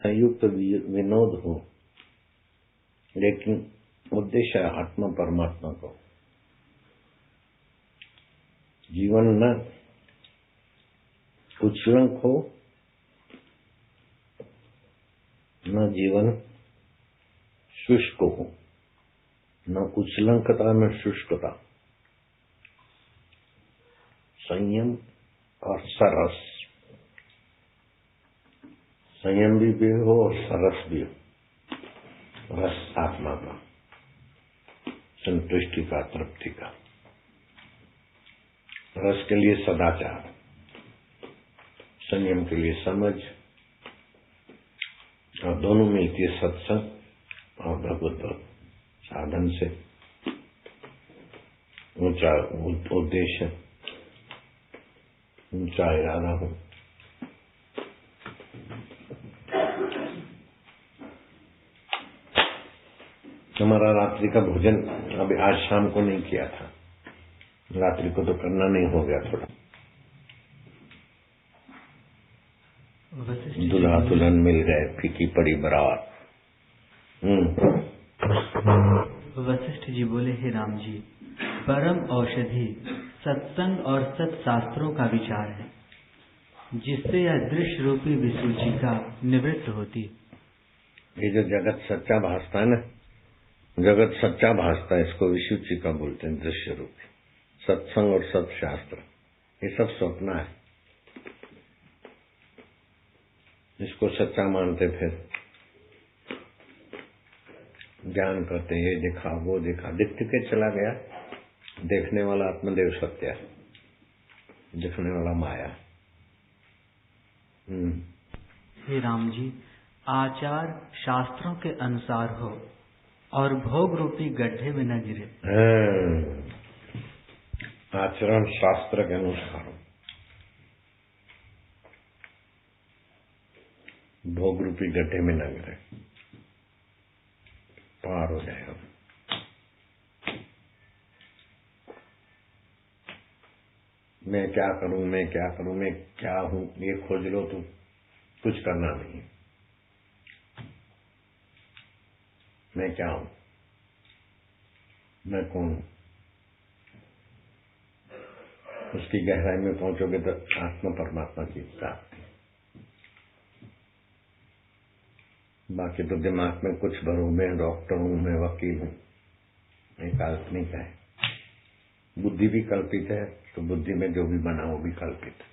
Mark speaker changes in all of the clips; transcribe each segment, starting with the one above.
Speaker 1: संयुक्त विनोद हो, लेकिन उद्देश्य आत्मा परमात्मा को। जीवन न उच्छृंख हो, न जीवन शुष्क हो, न उच्छृंखता न शुष्कता, संयम और सरस। संयम भी हो और सरस भी हो। रस आत्मा का, संतुष्टि का, तृप्ति का। रस के लिए सदाचार, संयम के लिए समझ, और दोनों मिलती है सत्संग और भगवत साधन से ऊंचा उद्देश्य, ऊंचा इरादा हो। हमारा रात्रि का भोजन अभी आज शाम को नहीं किया था, रात्रि को तो करना नहीं हो गया थोड़ा। दुल्हा दुल्हन मिल गए, फीकी पड़ी बारात।
Speaker 2: वशिष्ठ जी बोले, हे राम जी, परम औषधि सत्संग और सत्शास्त्रों का विचार है, जिससे यह दृश्य रूपी विसूचिका निवृत्त होती।
Speaker 1: ये जो जगत सच्चा भासता है ना, जगत सच्चा भासता है, इसको विसूचिका बोलते हैं, दृश्य रूपी। सत्संग और सत्शास्त्र ये सब स्वप्न है, इसको सच्चा मानते फिर ज्ञान करते, ये देखा वो देखा, दिख के चला गया। देखने वाला आत्मदेव सत्य है, दिखने वाला माया।
Speaker 2: हे राम जी, आचार शास्त्रों के अनुसार हो और भोग रूपी गड्ढे में न गिरे।
Speaker 1: आचरण शास्त्र के अनुसार हो, भोग रूपी गड्ढे में न गिरे, पार हो जाएगा। मैं क्या करूं, मैं क्या करूं, मैं क्या हूं, ये खोज लो तो कुछ करना नहीं। मैं क्या हूं, मैं कौन हूं, उसकी गहराई में पहुंचोगे तो आत्मा परमात्मा की प्राप्ति। बाकी तो दिमाग में कुछ भरो, मैं डॉक्टर हूं, मैं वकील हूं, ये काल्पनिक है। बुद्धि भी कल्पित है, तो बुद्धि में जो भी बना वो भी कल्पित है।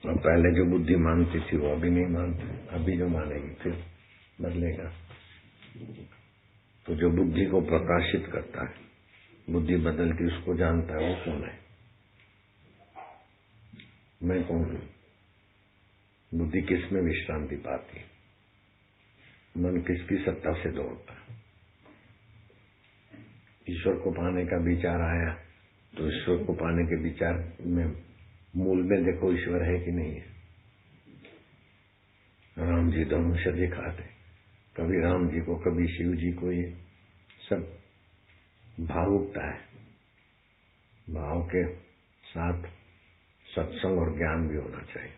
Speaker 1: और पहले जो बुद्धि मानती थी वो अभी नहीं मानती, अभी जो मानेगी फिर बदलेगा। तो जो बुद्धि को प्रकाशित करता है, बुद्धि बदल के उसको जानता है, वो कौन है, मैं कौन हूं। बुद्धि किस में विश्रांति पाती है, मन किसकी सत्ता से दौड़ता है। ईश्वर को पाने का विचार आया तो ईश्वर को पाने के विचार में मूल में देखो ईश्वर है कि नहीं है। राम जी धनुष दिखाते, कभी राम जी को कभी शिव जी को, ये सब भावुकता है। भाव के साथ सत्संग और ज्ञान भी होना चाहिए।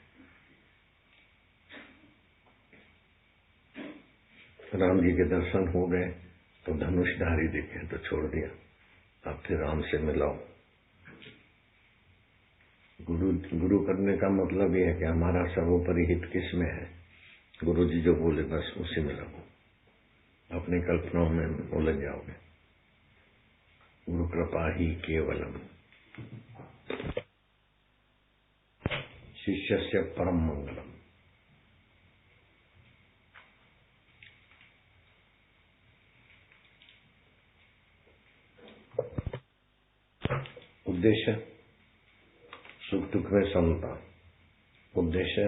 Speaker 1: राम जी के दर्शन हो गए तो धनुषधारी दिखे तो छोड़ दिया, अब फिर राम से मिलाओ। गुरु करने का मतलब ये है कि हमारा सर्वोपरि हित किस में है। गुरु जी जो बोले बस उसी में लगो, अपनी कल्पनाओं में उलझ जाओगे। गुरु कृपा ही केवलम, शिष्य से परम मंगलम। उद्देश्य सुख दुख में समता, उद्देश्य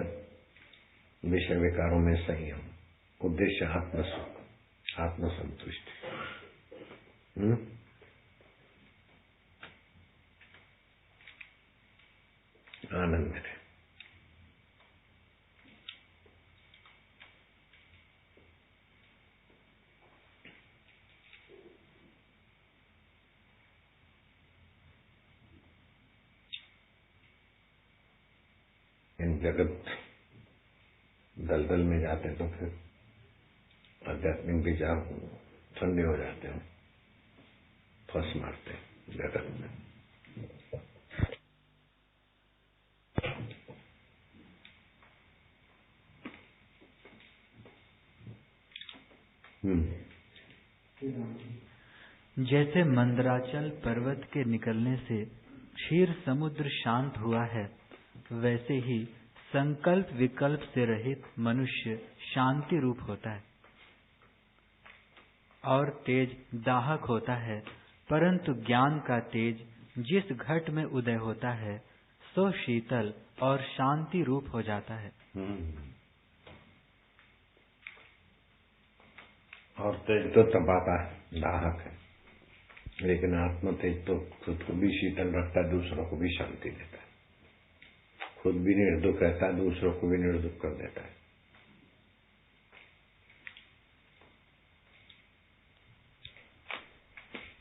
Speaker 1: विषय विकारों में संयम, उद्देश्य आत्म सुख, आत्म संतुष्टि। आनंद है। जगत दलदल में जाते तो फिर आध्यात्मिक विचार ठंडे हो जाते हैं, फंस मारते हैं जगत में।
Speaker 2: जैसे मंदराचल पर्वत के निकलने से क्षीर समुद्र शांत हुआ है, वैसे ही संकल्प विकल्प से रहित मनुष्य शांति रूप होता है और तेज दाहक होता है, परंतु ज्ञान का तेज जिस घट में उदय होता है सो शीतल और शांति रूप हो जाता है।
Speaker 1: और तेज तो तपाता है, दाहक है, लेकिन आत्म तेज तो खुद को भी शीतल रखता है, दूसरों को भी शांति देता है, खुद भी निर्दुख रहता है, दूसरों को भी निर्दुख कर देता है।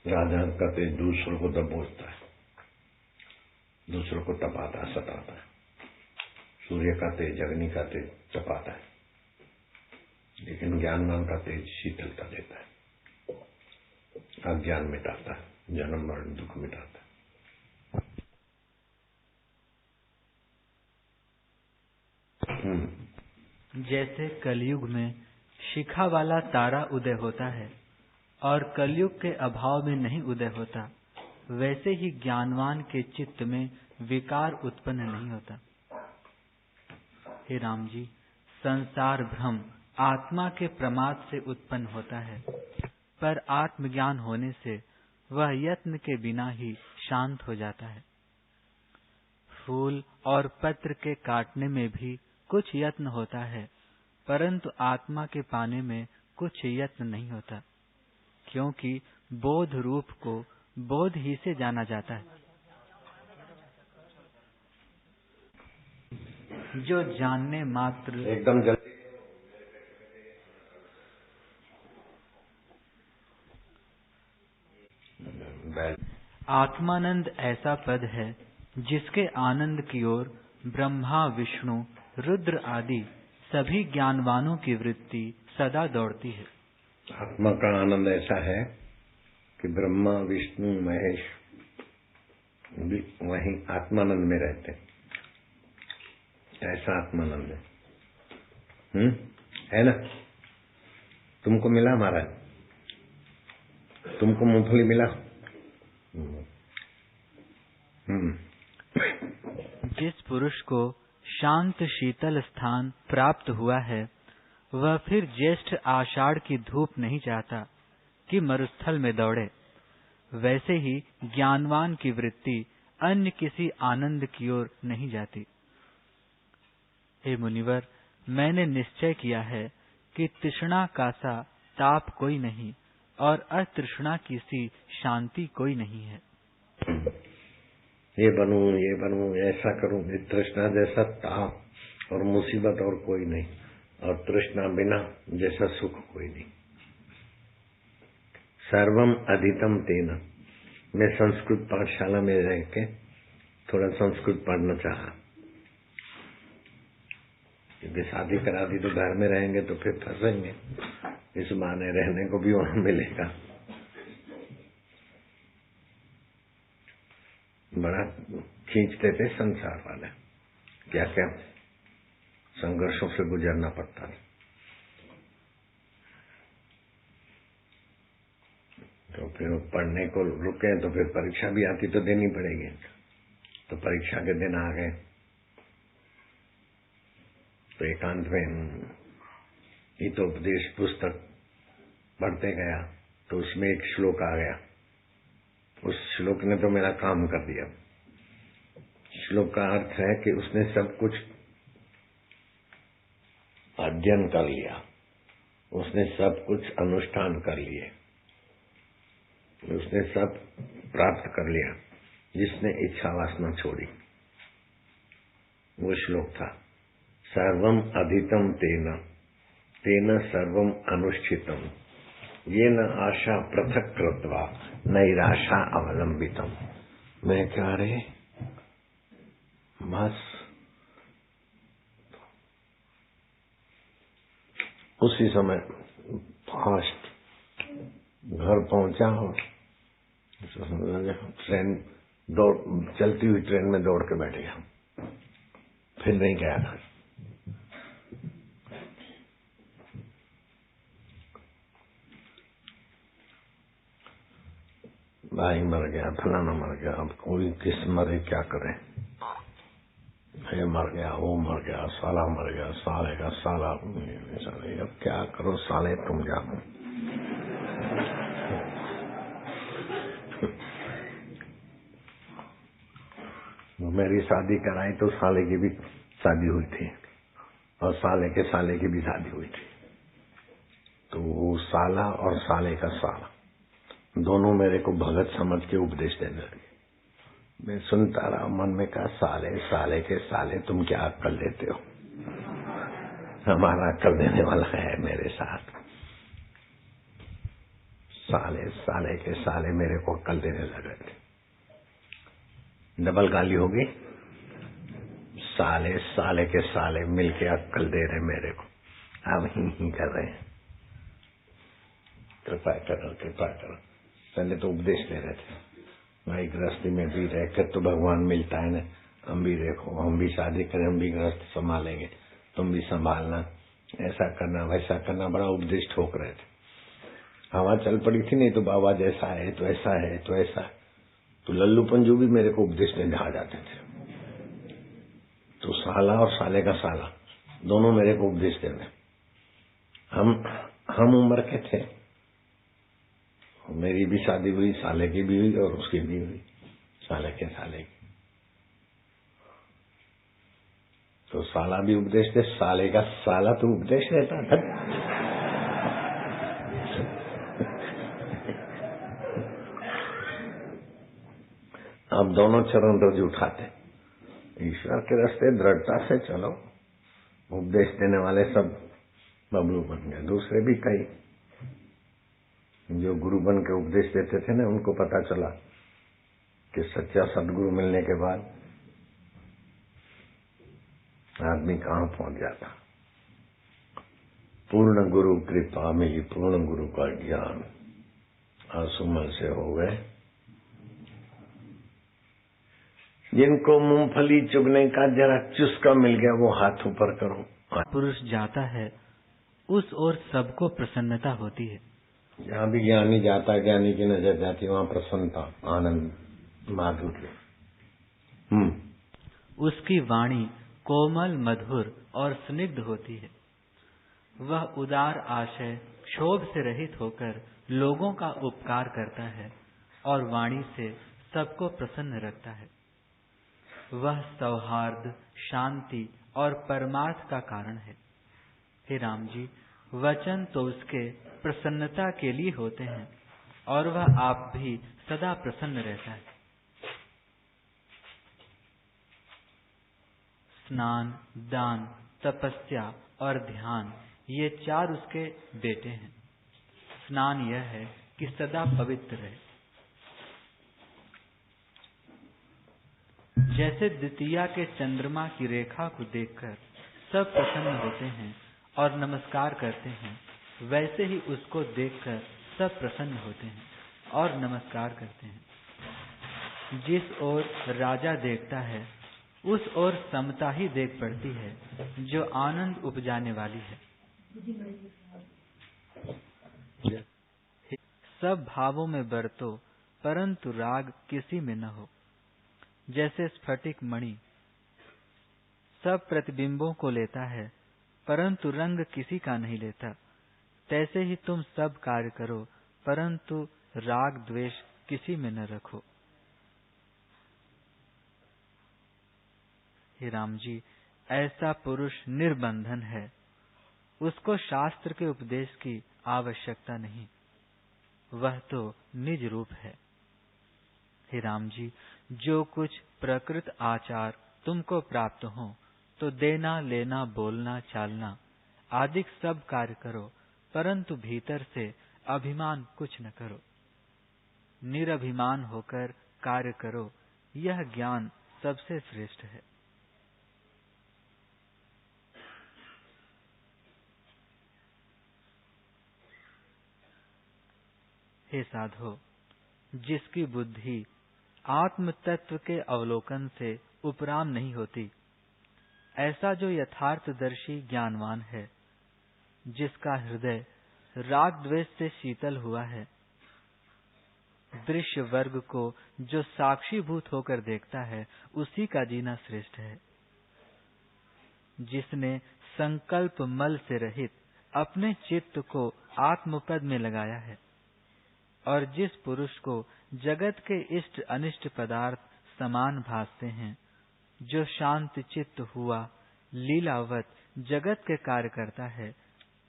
Speaker 1: राजा का तेज दूसरों को दबोचता है, दूसरों को तपाता सताता है। सूर्य का तेज, अग्नि का तेज तपाता है, लेकिन ज्ञानवान का तेज शीतलता देता है, अज्ञान मिटाता है, जन्म मरण दुख मिटाता है।
Speaker 2: जैसे कलयुग में शिखा वाला तारा उदय होता है और कलयुग के अभाव में नहीं उदय होता, वैसे ही ज्ञानवान के चित्त में विकार उत्पन्न नहीं होता। हे राम जी, संसार भ्रम आत्मा के प्रमाद से उत्पन्न होता है, पर आत्मज्ञान होने से वह यत्न के बिना ही शांत हो जाता है। फूल और पत्र के काटने में भी कुछ यत्न होता है, परंतु आत्मा के पाने में कुछ यत्न नहीं होता, क्योंकि बोध रूप को बोध ही से जाना जाता है। जो जानने मात्र
Speaker 1: एकदम जल्दी
Speaker 2: आत्मानंद ऐसा पद है जिसके आनंद की ओर ब्रह्मा, विष्णु, रुद्र आदि सभी ज्ञानवानों की वृत्ति सदा दौड़ती है।
Speaker 1: आत्मा का आनंद ऐसा है कि ब्रह्मा, विष्णु, महेश वहीं आत्मानंद में रहते हैं। ऐसा आत्मानंद है ना? तुमको मिला महाराज? तुमको मूंगफली मिला?
Speaker 2: जिस पुरुष को शांत शीतल स्थान प्राप्त हुआ है, वह फिर ज्येष्ठ आषाढ़ की धूप नहीं चाहता कि मरुस्थल में दौड़े। वैसे ही ज्ञानवान की वृत्ति अन्य किसी आनंद की ओर नहीं जाती। हे मुनिवर, मैंने निश्चय किया है कि तृष्णा का सा ताप कोई नहीं और अतृष्णा की सी शांति कोई नहीं है।
Speaker 1: ये बनूं, ऐसा करूं, तृष्णा जैसा ताप और मुसीबत और कोई नहीं, और तृष्णा बिना जैसा सुख कोई नहीं। सर्वम अधितम तेन। मैं संस्कृत पाठशाला में रह के थोड़ा संस्कृत पढ़ना चाहा, क्योंकि शादी करा दी तो घर में रहेंगे तो फिर फंसेंगे, इस बहाने रहने को भी वहां मिलेगा। बड़ा खींचते थे संसार वाले, क्या क्या संघर्षों से गुजरना पड़ता है। तो फिर पढ़ने को रुके तो फिर परीक्षा भी आती तो देनी पड़ेगी। तो परीक्षा के दिन आ गए तो एकांत में हितोपदेश पुस्तक पढ़ते गया तो उसमें एक श्लोक आ गया। उस श्लोक ने तो मेरा काम कर दिया। श्लोक का अर्थ है कि उसने सब कुछ अध्ययन कर लिया, उसने सब कुछ अनुष्ठान कर लिए, उसने सब प्राप्त कर लिया जिसने इच्छा वासना छोड़ी। वो श्लोक था, सर्वम अधितम तेन तेन सर्वम अनुष्ठितम येन आशा पृथक कृत्वा नैराशा अवलंबितम। मैं क्या रे, बस उसी समय फास्ट घर पहुंचा और ट्रेन चलती हुई ट्रेन में दौड़ के बैठ गया, फिर नहीं गया घर। भाई मर गया, फलाना मर गया, अब कोई किस मरे क्या करे, ये मर गया, वो मर गया, साला मर गया, साले का साला, साले अब क्या करो, साले तुम जानो। मेरी शादी कराई तो साले की भी शादी हुई थी और साले की भी शादी हुई थी। तो वो साला और साले का साला दोनों मेरे को भगत समझ के उपदेश देने लगे। मैं सुनता रहा, मन में कहा साले के साले तुम क्या अक्कल देते हो, हमारा अक्कल देने वाला है मेरे साथ। साले के साले मेरे को अक्कल देने लगे थे। डबल गाली होगी, साले के साले मिलके अक्कल दे रहे मेरे को, अब ही कर रहे हैं। कृपा करो। पहले तो उपदेश दे रहे थे, भाई गृहस्थी में भी रह कर तो भगवान मिलता है ना, हम भी देखो, हम भी शादी करें, हम भी गृहस्थ संभालेंगे, तुम भी संभालना, ऐसा करना वैसा करना, बड़ा उपदेश ठोक रहे थे। हवा चल पड़ी थी, नहीं तो बाबा जैसा है तो ऐसा है तो ऐसा है, तो लल्लू पंजू भी मेरे को उपदेश देने आ जाते थे। तो साला और साले का साला दोनों मेरे को उपदेश दे रहे। हम उम्र के थे, मेरी भी शादी हुई, साले की भी हुई और उसकी भी हुई, साले के साले की। तो साला भी उपदेश दे, साले का साला तो उपदेश देता था। अब दोनों चरण रोज उठाते, ईश्वर के रास्ते दृढ़ता से चलो। उपदेश देने वाले सब बबलू बन गए, दूसरे भी कई जो गुरु बन के उपदेश देते थे ना, उनको पता चला कि सच्चा सदगुरु मिलने के बाद आदमी कहाँ पहुंच जाता। पूर्ण गुरु कृपा मिली, पूर्ण गुरु का ज्ञान आंसुमल से हो गए। जिनको मूंगफली चुगने का जरा चुस्का मिल गया, वो हाथ ऊपर करो।
Speaker 2: पुरुष जाता है उस ओर सबको प्रसन्नता होती है।
Speaker 1: जहाँ भी ज्ञानी जाता, ज्ञानी की नजर जाती, वहाँ प्रसन्नता, आनंद, माधुर्य।
Speaker 2: उसकी वाणी कोमल, मधुर और स्निग्ध होती है। वह उदार आशय, क्षोभ से रहित होकर लोगों का उपकार करता है और वाणी से सबको प्रसन्न रखता है। वह सौहार्द, शांति और परमार्थ का कारण है। हे राम जी, वचन तो उसके प्रसन्नता के लिए होते हैं और वह आप भी सदा प्रसन्न रहता है। स्नान, दान, तपस्या और ध्यान, ये चार उसके बेटे हैं। स्नान यह है कि सदा पवित्र रहे। जैसे द्वितीया के चंद्रमा की रेखा को देखकर सब प्रसन्न होते हैं और नमस्कार करते हैं, वैसे ही उसको देखकर सब प्रसन्न होते हैं और नमस्कार करते हैं। जिस ओर राजा देखता है उस ओर समता ही देख पड़ती है, जो आनंद उपजाने वाली है। सब भावों में बरतो, परंतु राग किसी में न हो। जैसे स्फटिक मणि सब प्रतिबिंबों को लेता है, परंतु रंग किसी का नहीं लेता, तैसे ही तुम सब कार्य करो, परंतु राग द्वेष किसी में न रखो। हे राम जी, ऐसा पुरुष निर्बंधन है, उसको शास्त्र के उपदेश की आवश्यकता नहीं, वह तो निज रूप है। हे राम जी, जो कुछ प्रकृत आचार तुमको प्राप्त हो, तो देना, लेना, बोलना, चालना आदि सब कार्य करो, परंतु भीतर से अभिमान कुछ न करो। निरभिमान होकर कार्य करो, यह ज्ञान सबसे श्रेष्ठ है। हे साधो, जिसकी बुद्धि आत्म तत्व के अवलोकन से उपराम नहीं होती, ऐसा जो यथार्थदर्शी ज्ञानवान है, जिसका हृदय राग द्वेष से शीतल हुआ है, दृश्य वर्ग को जो साक्षीभूत होकर देखता है, उसी का जीना श्रेष्ठ है। जिसने संकल्प मल से रहित अपने चित्त को आत्मपद में लगाया है, और जिस पुरुष को जगत के इष्ट अनिष्ट पदार्थ समान भासते हैं, जो शांत चित्त हुआ लीलावत जगत के कार्य करता है,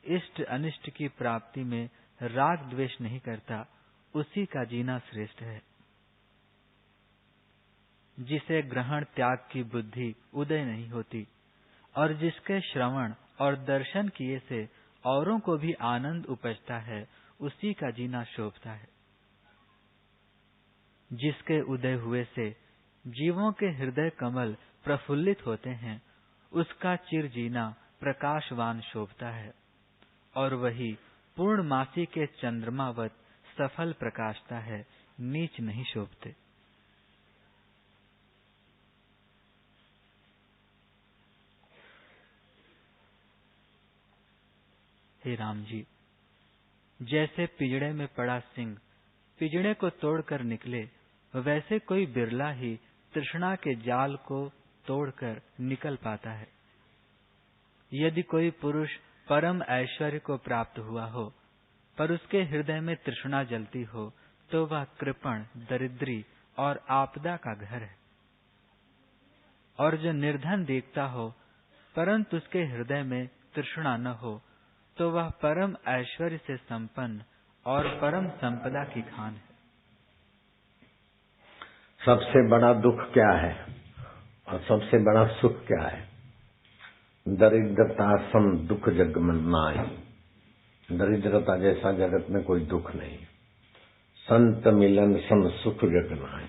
Speaker 2: इष्ट अनिष्ट की प्राप्ति में राग द्वेष नहीं करता, उसी का जीना श्रेष्ठ है। जिसे ग्रहण त्याग की बुद्धि उदय नहीं होती, और जिसके श्रवण और दर्शन किए से औरों को भी आनंद उपजता है, उसी का जीना शोभता है। जिसके उदय हुए से जीवों के हृदय कमल प्रफुल्लित होते हैं, उसका चिर जीना प्रकाशवान शोभता है, और वही पूर्णमासी के चंद्रमावत सफल प्रकाशता है, नीच नहीं शोभते। हे राम जी, जैसे पिंजड़े में पड़ा सिंह पिंजड़े को तोड़कर निकले, वैसे कोई बिरला ही तृष्णा के जाल को तोड़कर निकल पाता है। यदि कोई पुरुष परम ऐश्वर्य को प्राप्त हुआ हो, पर उसके हृदय में तृष्णा जलती हो, तो वह कृपण, दरिद्री और आपदा का घर है। और जो निर्धन देखता हो, परंतु उसके हृदय में तृष्णा न हो, तो वह परम ऐश्वर्य से संपन्न और परम संपदा की खान है।
Speaker 1: सबसे बड़ा दुख क्या है और सबसे बड़ा सुख क्या है? दरिद्रता सम दुख जग में नाई। दरिद्रता जैसा जगत में कोई दुख नहीं। संत मिलन सम सुख जग नाई।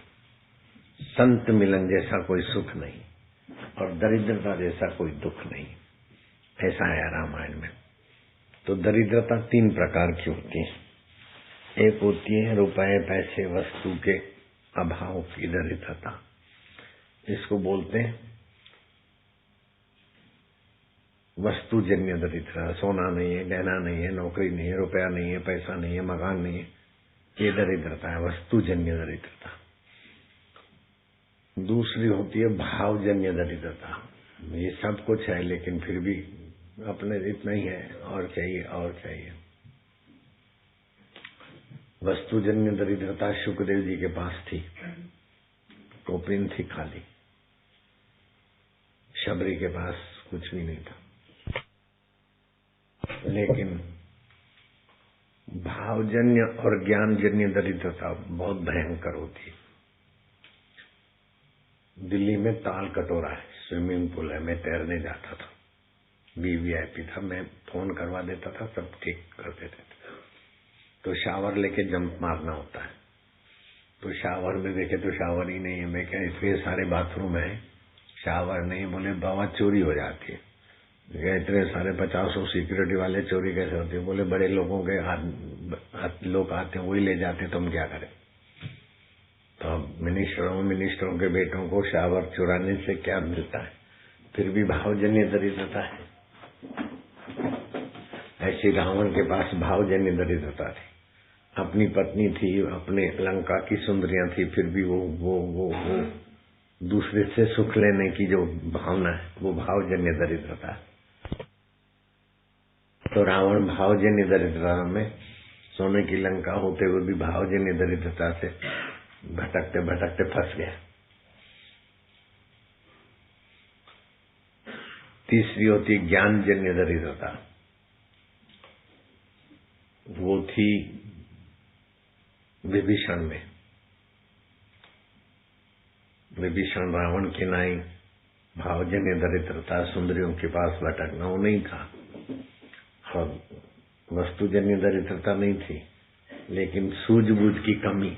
Speaker 1: संत मिलन जैसा कोई सुख नहीं और दरिद्रता जैसा कोई दुख नहीं। ऐसा है रामायण में। तो दरिद्रता 3 प्रकार की होती है। एक होती है रुपए पैसे वस्तु के अभाव की दरिद्रता, इसको बोलते हैं वस्तुजन्य दरिद्रता। सोना नहीं है, गहना नहीं है, नौकरी नहीं है, रुपया नहीं है, पैसा नहीं है, मकान नहीं है, ये दरिद्रता है, वस्तुजन्य दरिद्रता। दूसरी होती है भावजन्य दरिद्रता। ये सब कुछ है लेकिन फिर भी अपने इतना ही है, और चाहिए और चाहिए। वस्तुजन्य दरिद्रता शुक्रदेव जी के पास थी, टोपी थी खाली। शबरी के पास कुछ भी नहीं था। लेकिन भावजन्य और ज्ञानजन्य दरिद्रता बहुत भयंकर होती है। दिल्ली में ताल कटोरा है, स्विमिंग पूल है, मैं तैरने जाता था, वीवीआईपी था, मैं फोन करवा देता था, सब ठीक कर देते थे। तो शावर लेके जंप मारना होता है, तो शावर में देखे तो शावर ही नहीं है। मैं क्या इतने सारे बाथरूम है, शावर नहीं। बोले बाबा चोरी हो जाती है। इतने सारे 50 सिक्योरिटी वाले चोरी कैसे होती है? बोले बड़े लोगों के लोग आते हैं, वही ले जाते हैं, तो हम क्या करें? तो मिनिस्टरों के बेटों को शावर चुराने से क्या मिलता है? फिर भी भावजन्य दरिद्रता है। ऐसी रावण के पास भावजन्य दरिद्रता थी। अपनी पत्नी थी, अपने लंका की सुंदरियां थी, फिर भी वो दूसरे से सुख लेने की जो भावना है, वो भावजन्य दरिद्रता है। तो रावण भावजन्य दरिद्रता में, सोने की लंका होते हुए भी भावजन्य दरिद्रता से भटकते भटकते फंस गया। तीसरी होती ज्ञानजन्य दरिद्रता। वो थी विभीषण में। विभीषण रावण की नाई भावजन्य दरिद्रता, सुंदरियों के पास भटकना, वो नहीं था। और वस्तुजन्य दरिद्रता नहीं थी, लेकिन सूझबूझ की कमी,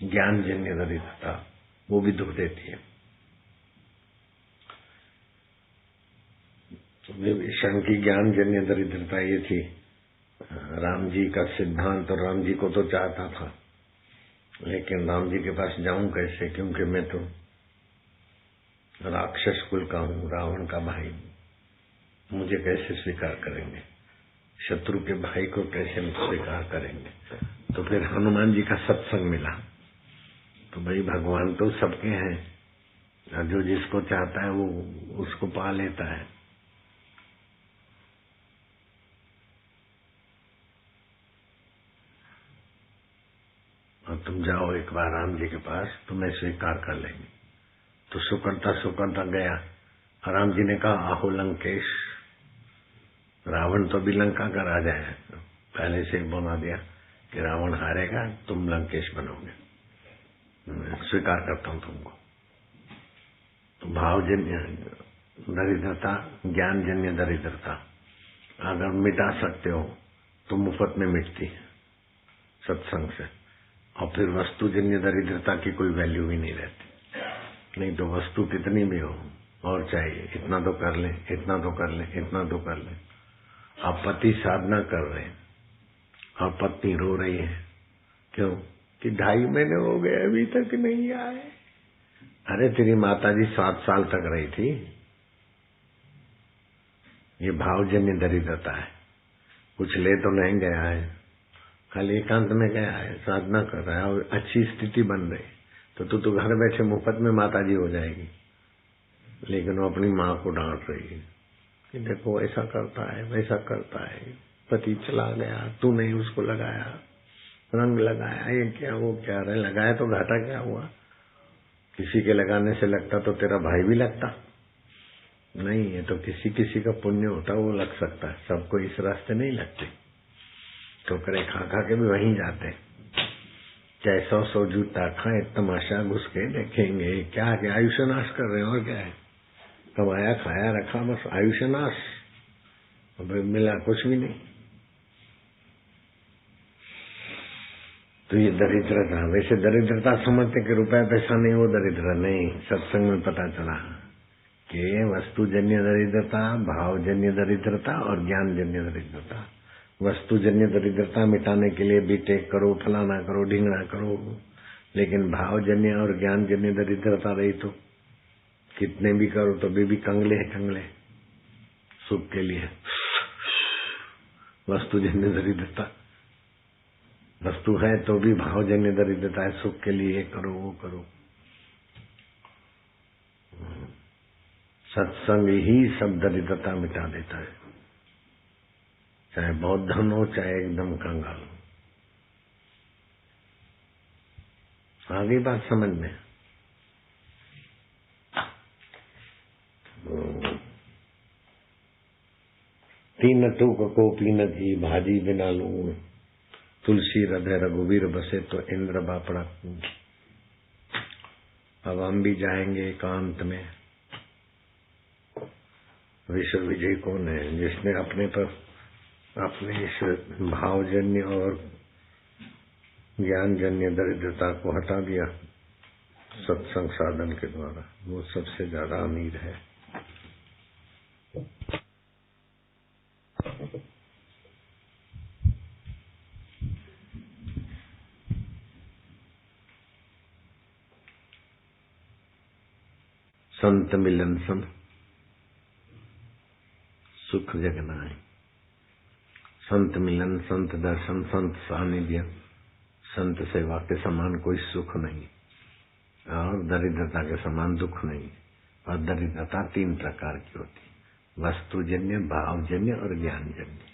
Speaker 1: ज्ञानजन्य दरिद्रता, वो भी दुख देती है। विभीषण की ज्ञानजन्य दरिद्रता ये थी, राम जी का सिद्धांत और राम जी को तो चाहता था, लेकिन राम जी के पास जाऊं कैसे, क्योंकि मैं तो राक्षस कुल का हूं, रावण का भाई, मुझे कैसे स्वीकार करेंगे, शत्रु के भाई को कैसे स्वीकार करेंगे। तो फिर हनुमान जी का सत्संग मिला। तो भाई भगवान तो सबके हैं, जो जिसको चाहता है वो उसको पा लेता है। और तुम जाओ एक बार राम जी के पास, तुम्हें स्वीकार कर लेंगे। तो सुकरता गया। राम जी ने कहा, आहो लंकेश, रावण तो अभी लंका का राजा है, पहले से बना दिया कि रावण हारेगा, तुम लंकेश बनोगे, स्वीकार करता हूं तुमको। तो भावजन्य दरिद्रता, ज्ञानजन्य दरिद्रता अगर मिटा सकते हो तो मुफ्त में मिटती है सत्संग से, और फिर वस्तुजन्य दरिद्रता की कोई वैल्यू ही नहीं रहती। नहीं तो वस्तु कितनी भी हो और चाहिए, इतना तो कर ले, इतना तो कर ले, इतना तो कर ले। आप पति साधना कर रहे हैं और पत्नी रो रही है, क्यों कि 2.5 महीने हो गए अभी तक नहीं आए। अरे तेरी माताजी 7 साल तक रही थी। ये भावजन्य दरिद्रता है। कुछ ले तो नहीं गया है, खाली एकांत में गया है, साधना कर रहा है और अच्छी स्थिति बन रही, तो तू तो घर बैठे मुफ्त में माताजी हो जाएगी। लेकिन वो अपनी माँ को डांट रही है कि देखो ऐसा करता है, वैसा करता है, पति चला गया, तू नहीं उसको लगाया, रंग लगाया, ये क्या वो क्या, रहे लगाया तो घाटा क्या हुआ। किसी के लगाने से लगता तो तेरा भाई भी लगता नहीं है, तो किसी किसी का पुण्य होता वो लग सकता है, सबको इस रास्ते नहीं लगते। ठोकरे खा के भी वहीं जाते, चाहे 100 जूता खाए, तमाशा घुस के देखेंगे, क्या क्या आयुष्य नाश कर रहे हैं। और क्या है, कमाया खाया रखा, बस आयुष्य नाश, मिला कुछ भी नहीं। तो ये दरिद्रता, वैसे दरिद्रता समझते कि रुपया पैसा नहीं, वो दरिद्र नहीं। सत्संग में पता चला कि वस्तुजन्य दरिद्रता, भावजन्य दरिद्रता और ज्ञानजन्य दरिद्रता। वस्तुजन्य दरिद्रता मिटाने के लिए बीटेक करो, फलाना करो, ढींगना करो, लेकिन भावजन्य और ज्ञानजन्य दरिद्रता रही तो कितने भी करो तो भी कंगले है, कंगले सुख के लिए। वस्तुजन्य दरिद्रता, वस्तु है तो भी भावजन्य दरिद्रता है, सुख के लिए करो, वो करो। सत्संग ही सब दरिद्रता मिटा देता है, चाहे बहुत धन हो, चाहे एकदम कंगाल हो। आगे बात समझ में। तीन टूक को पीन की भाजी बिना लूण, तुलसी हृदय रघुवीर बसे तो इंद्र बापड़ा। अब हम भी जाएंगे एकांत में। विश्व विजयी कौन है? जिसने अपने पर अपने इस भावजन्य और ज्ञानजन्य दरिद्रता को हटा दिया सत्संग साधन के द्वारा, वो सबसे ज्यादा अमीर है। संत मिलन सम सुख जगनाय। संत मिलन, संत दर्शन, संत सानिध्य, संत सेवा के समान कोई सुख नहीं और दरिद्रता के समान दुख नहीं। और दरिद्रता 3 प्रकार की होती, वस्तुजन्य, भावजन्य और ज्ञानजन्य।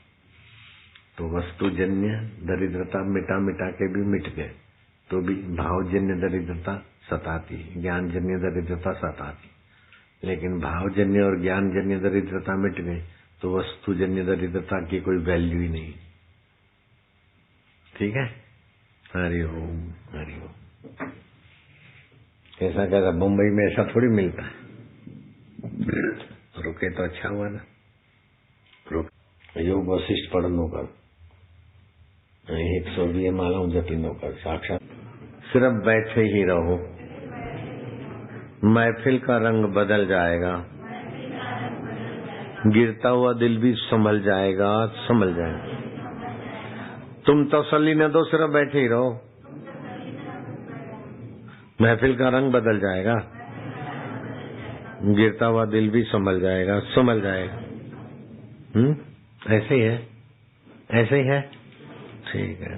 Speaker 1: तो वस्तुजन्य दरिद्रता मिटा के भी मिट गए तो भी भावजन्य दरिद्रता सताती, ज्ञानजन्य दरिद्रता सताती। लेकिन भावजन्य और ज्ञानजन्य दरिद्रता मिट गई तो वस्तुजन्य दरिद्रता की कोई वैल्यू ही नहीं। ठीक है, हरि ओम हरि ओम। ऐसा कहता मुंबई में ऐसा थोड़ी मिलता है। रुके तो अच्छा हुआ ना, योग वशिष्ठ पढ़नो कर, 120 मालाओं जपिनो कर, साक्षात सिर्फ बैठे ही रहो, महफिल का रंग बदल जाएगा, गिरता हुआ दिल भी संभल जाएगा, संभल जाएगा। तुम तसल्ली न दो, सिर्फ बैठे ही रहो, महफिल का रंग बदल जाएगा, गिरता हुआ दिल भी संभल जाएगा, संभल जाएगा। ऐसे ही है, ऐसे ही है। ठीक है।